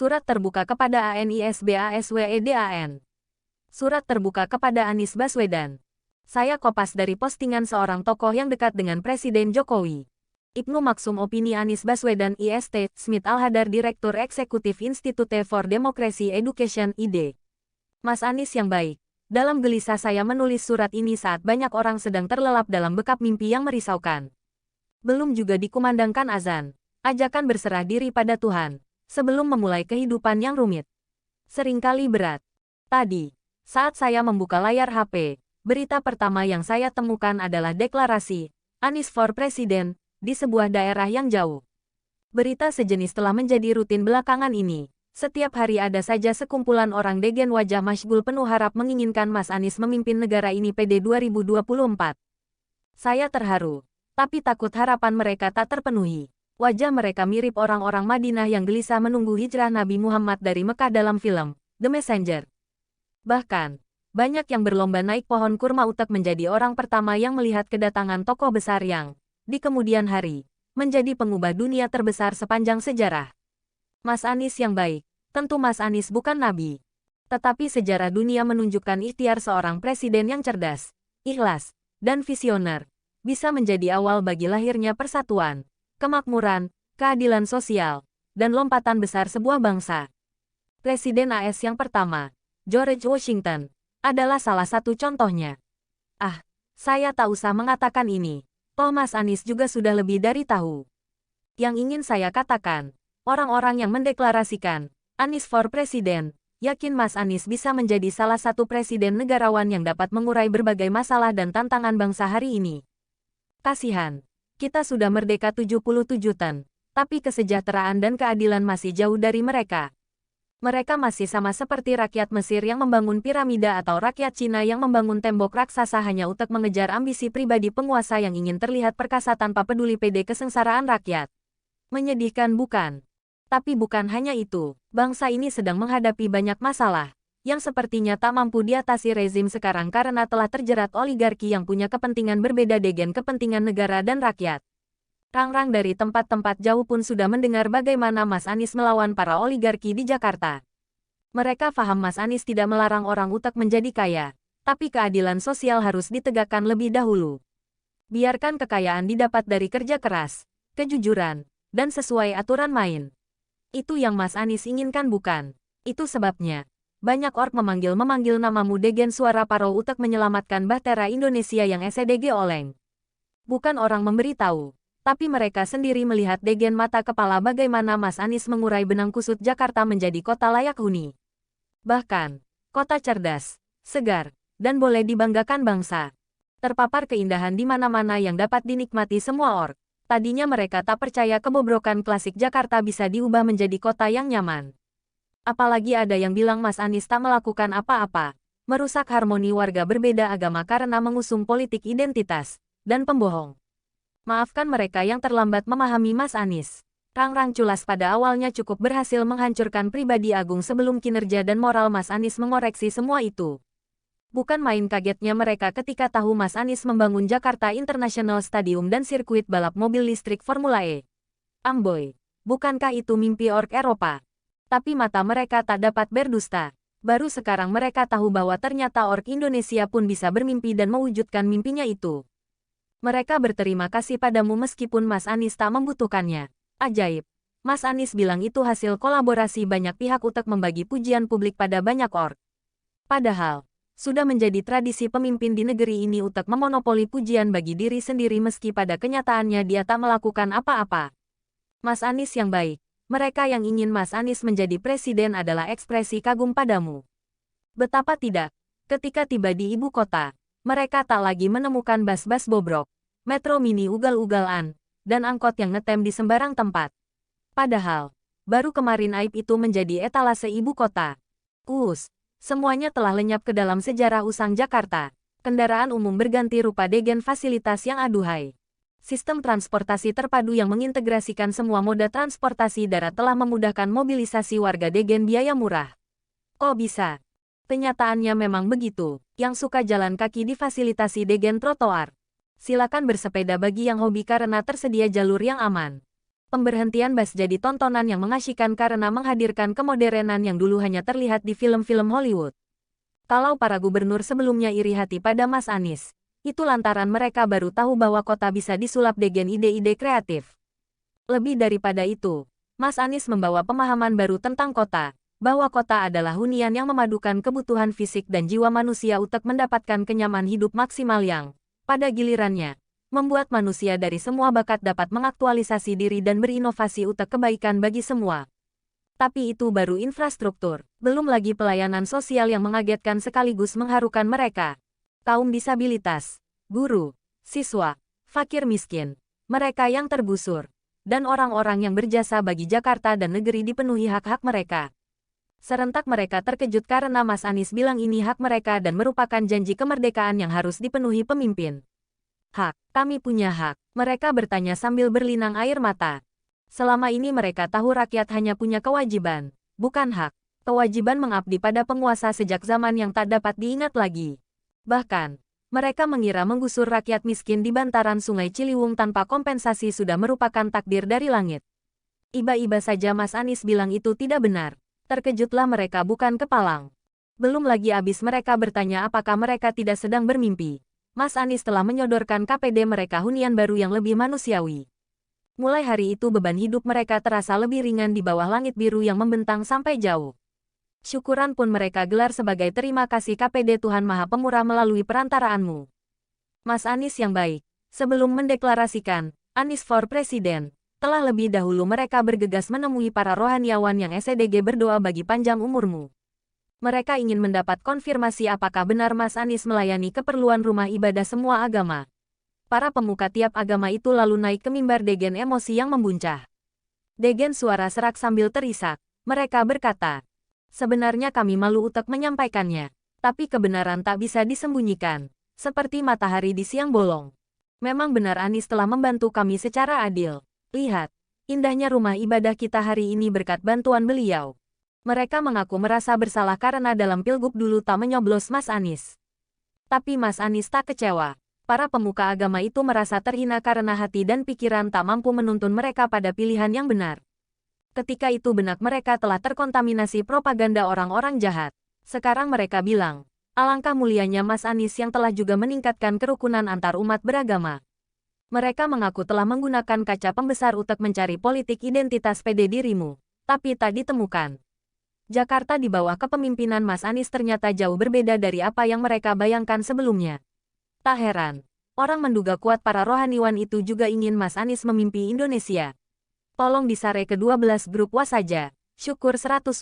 Surat terbuka kepada ANISBASWEDAN. Surat terbuka kepada Anies Baswedan. Saya kopas dari postingan seorang tokoh yang dekat dengan Presiden Jokowi. Ibnu Maksum opini Anies Baswedan IST, Smith Al-Hadar Direktur Eksekutif Institute for Democracy Education ID. Mas Anies yang baik, dalam gelisah saya menulis surat ini saat banyak orang sedang terlelap dalam bekap mimpi yang merisaukan. Belum juga dikumandangkan azan, ajakan berserah diri pada Tuhan, sebelum memulai kehidupan yang rumit. Seringkali berat. Tadi, saat saya membuka layar HP, berita pertama yang saya temukan adalah deklarasi Anies for President di sebuah daerah yang jauh. Berita sejenis telah menjadi rutin belakangan ini. Setiap hari ada saja sekumpulan orang degen wajah masyghul penuh harap menginginkan Mas Anies memimpin negara ini PD 2024. Saya terharu, tapi takut harapan mereka tak terpenuhi. Wajah mereka mirip orang-orang Madinah yang gelisah menunggu hijrah Nabi Muhammad dari Mekah dalam film The Messenger. Bahkan, banyak yang berlomba naik pohon kurma utek menjadi orang pertama yang melihat kedatangan tokoh besar yang, di kemudian hari, menjadi pengubah dunia terbesar sepanjang sejarah. Mas Anies yang baik, tentu Mas Anies bukan nabi. Tetapi sejarah dunia menunjukkan ikhtiar seorang presiden yang cerdas, ikhlas, dan visioner, bisa menjadi awal bagi lahirnya persatuan, kemakmuran, keadilan sosial, dan lompatan besar sebuah bangsa. Presiden AS yang pertama, George Washington, adalah salah satu contohnya. Saya tak usah mengatakan ini. Toh Mas Anies juga sudah lebih dari tahu. Yang ingin saya katakan, orang-orang yang mendeklarasikan Anies for President, yakin Mas Anies bisa menjadi salah satu presiden negarawan yang dapat mengurai berbagai masalah dan tantangan bangsa hari ini. Kasihan, kita sudah merdeka 77 tahun, tapi kesejahteraan dan keadilan masih jauh dari mereka. Mereka masih sama seperti rakyat Mesir yang membangun piramida atau rakyat Cina yang membangun tembok raksasa hanya untuk mengejar ambisi pribadi penguasa yang ingin terlihat perkasa tanpa peduli PD kesengsaraan rakyat. Menyedihkan bukan? Tapi bukan hanya itu, bangsa ini sedang menghadapi banyak masalah, yang sepertinya tak mampu diatasi rezim sekarang karena telah terjerat oligarki yang punya kepentingan berbeda dengan kepentingan negara dan rakyat. Rang-rang dari tempat-tempat jauh pun sudah mendengar bagaimana Mas Anies melawan para oligarki di Jakarta. Mereka paham Mas Anies tidak melarang orang utek menjadi kaya, tapi keadilan sosial harus ditegakkan lebih dahulu. Biarkan kekayaan didapat dari kerja keras, kejujuran, dan sesuai aturan main. Itu yang Mas Anies inginkan bukan? Itu sebabnya, banyak orang memanggil namamu degen suara paro utek menyelamatkan bahtera Indonesia yang SEDG oleng. Bukan orang memberitahu. Tapi mereka sendiri melihat degen mata kepala bagaimana Mas Anies mengurai benang kusut Jakarta menjadi kota layak huni. Bahkan, kota cerdas, segar, dan boleh dibanggakan bangsa. Terpapar keindahan di mana-mana yang dapat dinikmati semua orang. Tadinya mereka tak percaya kebobrokan klasik Jakarta bisa diubah menjadi kota yang nyaman. Apalagi ada yang bilang Mas Anies tak melakukan apa-apa, merusak harmoni warga berbeda agama karena mengusung politik identitas, dan pembohong. Maafkan mereka yang terlambat memahami Mas Anies. Rang-rang culas pada awalnya cukup berhasil menghancurkan pribadi Agung sebelum kinerja dan moral Mas Anies mengoreksi semua itu. Bukan main kagetnya mereka ketika tahu Mas Anies membangun Jakarta International Stadium dan sirkuit balap mobil listrik Formula E. Amboy, bukankah itu mimpi ork Eropa? Tapi mata mereka tak dapat berdusta. Baru sekarang mereka tahu bahwa ternyata ork Indonesia pun bisa bermimpi dan mewujudkan mimpinya itu. Mereka berterima kasih padamu meskipun Mas Anies tak membutuhkannya. Ajaib. Mas Anies bilang itu hasil kolaborasi banyak pihak untuk membagi pujian publik pada banyak orang. Padahal, sudah menjadi tradisi pemimpin di negeri ini untuk memonopoli pujian bagi diri sendiri meski pada kenyataannya dia tak melakukan apa-apa. Mas Anies yang baik, mereka yang ingin Mas Anies menjadi presiden adalah ekspresi kagum padamu. Betapa tidak, ketika tiba di ibu kota, mereka tak lagi menemukan bas-bas bobrok, metro mini ugal-ugalan, dan angkot yang ngetem di sembarang tempat. Padahal, baru kemarin aib itu menjadi etalase ibu kota. Semuanya telah lenyap ke dalam sejarah usang Jakarta. Kendaraan umum berganti rupa degen fasilitas yang aduhai. Sistem transportasi terpadu yang mengintegrasikan semua moda transportasi darat telah memudahkan mobilisasi warga degen biaya murah. Kok bisa? Kenyataannya memang begitu, yang suka jalan kaki difasilitasi degen trotoar. Silakan bersepeda bagi yang hobi karena tersedia jalur yang aman. Pemberhentian bus jadi tontonan yang mengasyikkan karena menghadirkan kemodernan yang dulu hanya terlihat di film-film Hollywood. Kalau para gubernur sebelumnya iri hati pada Mas Anies, itu lantaran mereka baru tahu bahwa kota bisa disulap dengan ide-ide kreatif. Lebih daripada itu, Mas Anies membawa pemahaman baru tentang kota, bahwa kota adalah hunian yang memadukan kebutuhan fisik dan jiwa manusia untuk mendapatkan kenyamanan hidup maksimal yang, pada gilirannya, membuat manusia dari semua bakat dapat mengaktualisasi diri dan berinovasi untuk kebaikan bagi semua. Tapi itu baru infrastruktur, belum lagi pelayanan sosial yang mengagetkan sekaligus mengharukan mereka. Kaum disabilitas, guru, siswa, fakir miskin, mereka yang tergusur, dan orang-orang yang berjasa bagi Jakarta dan negeri dipenuhi hak-hak mereka. Serentak mereka terkejut karena Mas Anies bilang ini hak mereka dan merupakan janji kemerdekaan yang harus dipenuhi pemimpin. Hak, kami punya hak, mereka bertanya sambil berlinang air mata. Selama ini mereka tahu rakyat hanya punya kewajiban, bukan hak. Kewajiban mengabdi pada penguasa sejak zaman yang tak dapat diingat lagi. Bahkan, mereka mengira menggusur rakyat miskin di bantaran Sungai Ciliwung tanpa kompensasi sudah merupakan takdir dari langit. Iba-iba saja Mas Anies bilang itu tidak benar. Terkejutlah mereka bukan kepalang. Belum lagi abis mereka bertanya apakah mereka tidak sedang bermimpi. Mas Anies telah menyodorkan KPD mereka hunian baru yang lebih manusiawi. Mulai hari itu beban hidup mereka terasa lebih ringan di bawah langit biru yang membentang sampai jauh. Syukuran pun mereka gelar sebagai terima kasih KPD Tuhan Maha Pemurah melalui perantaraanmu. Mas Anies yang baik, sebelum mendeklarasikan Anies for President, telah lebih dahulu mereka bergegas menemui para rohaniawan yang SEDG berdoa bagi panjang umurmu. Mereka ingin mendapat konfirmasi apakah benar Mas Anies melayani keperluan rumah ibadah semua agama. Para pemuka tiap agama itu lalu naik ke mimbar degen emosi yang membuncah. Degen suara serak sambil terisak. Mereka berkata, sebenarnya kami malu untuk menyampaikannya. Tapi kebenaran tak bisa disembunyikan. Seperti matahari di siang bolong. Memang benar Anies telah membantu kami secara adil. Lihat, indahnya rumah ibadah kita hari ini berkat bantuan beliau. Mereka mengaku merasa bersalah karena dalam pilgub dulu tak menyoblos Mas Anies. Tapi Mas Anies tak kecewa. Para pemuka agama itu merasa terhina karena hati dan pikiran tak mampu menuntun mereka pada pilihan yang benar. Ketika itu benak mereka telah terkontaminasi propaganda orang-orang jahat. Sekarang mereka bilang, alangkah mulianya Mas Anies yang telah juga meningkatkan kerukunan antar umat beragama. Mereka mengaku telah menggunakan kaca pembesar untuk mencari politik identitas PD dirimu, tapi tak ditemukan. Jakarta di bawah kepemimpinan Mas Anies ternyata jauh berbeda dari apa yang mereka bayangkan sebelumnya. Tak heran, orang menduga kuat para rohaniwan itu juga ingin Mas Anies memimpi Indonesia. Tolong disare ke-12 grup WA saja. Syukur 100.